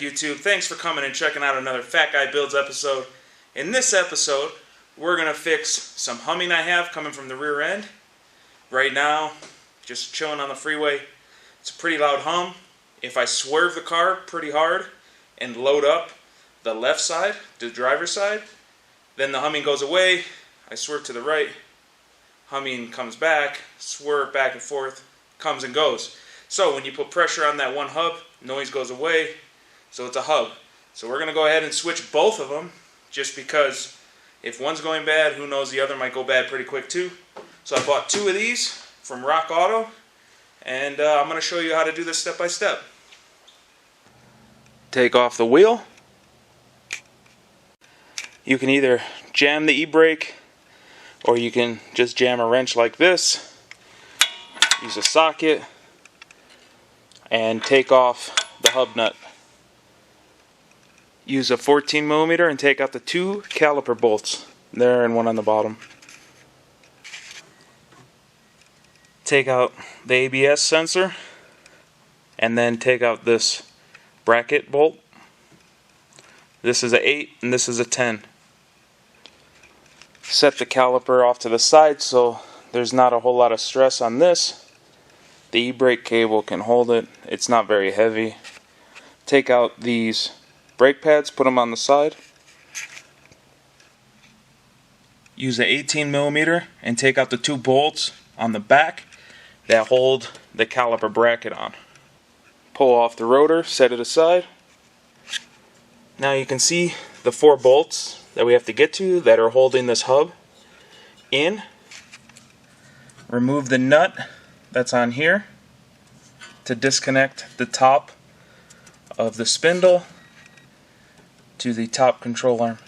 YouTube? Thanks for coming and checking out another Fat Guy Builds episode. In this episode, we're going to fix some humming I have coming from the rear end. Right now, just chilling on the freeway. It's a pretty loud hum. If I swerve the car pretty hard and load up the left side, the driver's side, then the humming goes away. I swerve to the right, humming comes back, swerve back and forth, comes and goes. So when you put pressure on that one hub, noise goes away, so it's a hub. So we're going to go ahead and switch both of them, just because if one's going bad, who knows, the other might go bad pretty quick too. So I bought 2 of these from Rock Auto, and I'm going to show you how to do this step by step. Take off the wheel. You can either jam the e-brake, or you can just jam a wrench like this, use a socket, and take off the hub nut. Use a 14mm and take out the 2 caliper bolts there and one on the bottom. Take out the ABS sensor and then take out this bracket bolt. This is an 8 and this is a 10. Set the caliper off to the side so there's not a whole lot of stress on this. The e-brake cable can hold it. It's not very heavy. Take out these brake pads, put them on the side. Use an 18mm and take out the 2 bolts on the back that hold the caliper bracket on. Pull off the rotor, set it aside. Now you can see the 4 bolts that we have to get to that are holding this hub in. Remove the nut that's on here to disconnect the top of the spindle to the top control arm.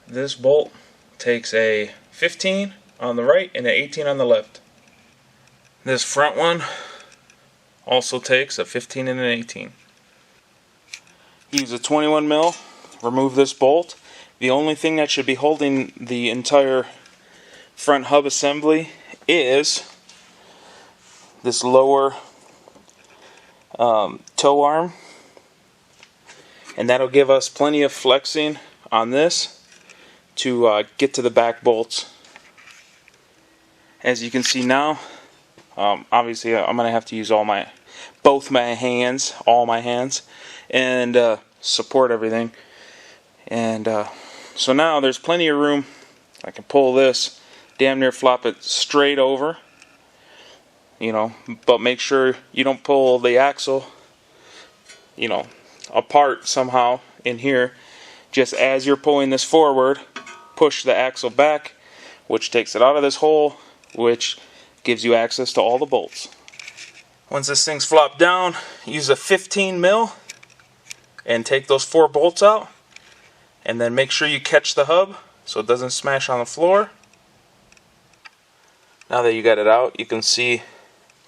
This bolt takes a 15 on the right and an 18 on the left. This front one also takes a 15 and an 18. Use a 21mm, remove this bolt. The only thing that should be holding the entire front hub assembly is this lower toe arm, and that'll give us plenty of flexing on this to get to the back bolts. As you can see now, obviously I'm gonna have to use all my hands, and support everything. And so now there's plenty of room. I can pull this, damn near flop it straight over, you know, but make sure you don't pull the axle, you know, apart somehow in here. Just as you're pulling this forward, push the axle back, which takes it out of this hole, which gives you access to all the bolts. Once this thing's flopped down, use a 15mm and take those 4 bolts out, and then make sure you catch the hub so it doesn't smash on the floor. Now that you got it out, you can see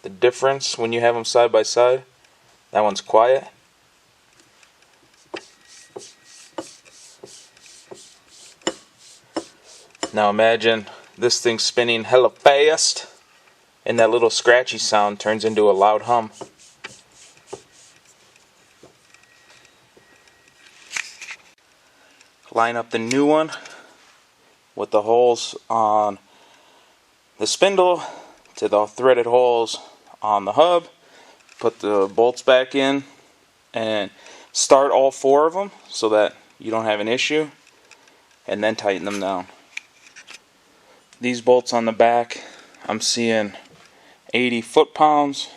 the difference when you have them side by side. That one's quiet. Now imagine this thing spinning hella fast, and that little scratchy sound turns into a loud hum. Line up the new one with the holes on the spindle to the threaded holes on the hub. Put the bolts back in and start all 4 of them so that you don't have an issue, and then tighten them down. These bolts on the back, I'm seeing 80 foot-pounds.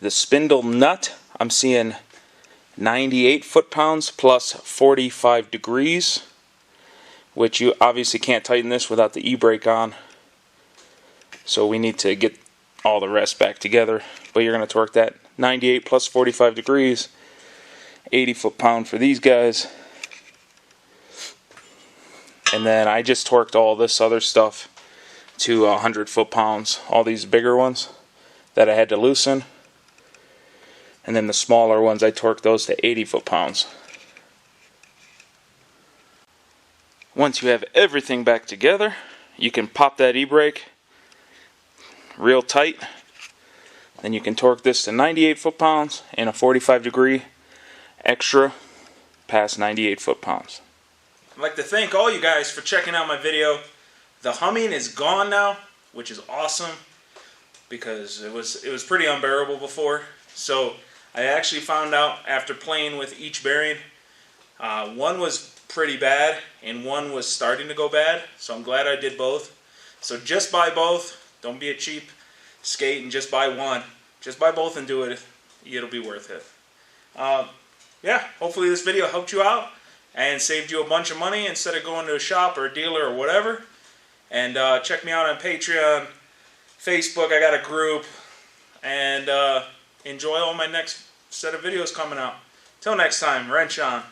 The spindle nut, I'm seeing 98 foot-pounds plus 45 degrees, which you obviously can't tighten this without the e-brake on. So we need to get all the rest back together. But you're going to torque that 98 plus 45 degrees, 80 foot-pound for these guys. And then I just torqued all this other stuff to 100 foot-pounds. All these bigger ones that I had to loosen. And then the smaller ones, I torqued those to 80 foot-pounds. Once you have everything back together, you can pop that e-brake real tight. then you can torque this to 98 foot-pounds and a 45-degree extra past 98 foot-pounds. I'd like to thank all you guys for checking out my video. The humming is gone now, which is awesome, because it was pretty unbearable before. So I actually found out after playing with each bearing, one was pretty bad and one was starting to go bad. So I'm glad I did both. So just buy both. Don't be a cheap skate and just buy one. Just buy both and do it. It'll be worth it. Yeah, hopefully this video helped you out and saved you a bunch of money instead of going to a shop or a dealer or whatever. And check me out on Patreon, Facebook. I got a group. And enjoy all my next set of videos coming out. Till next time, wrench on.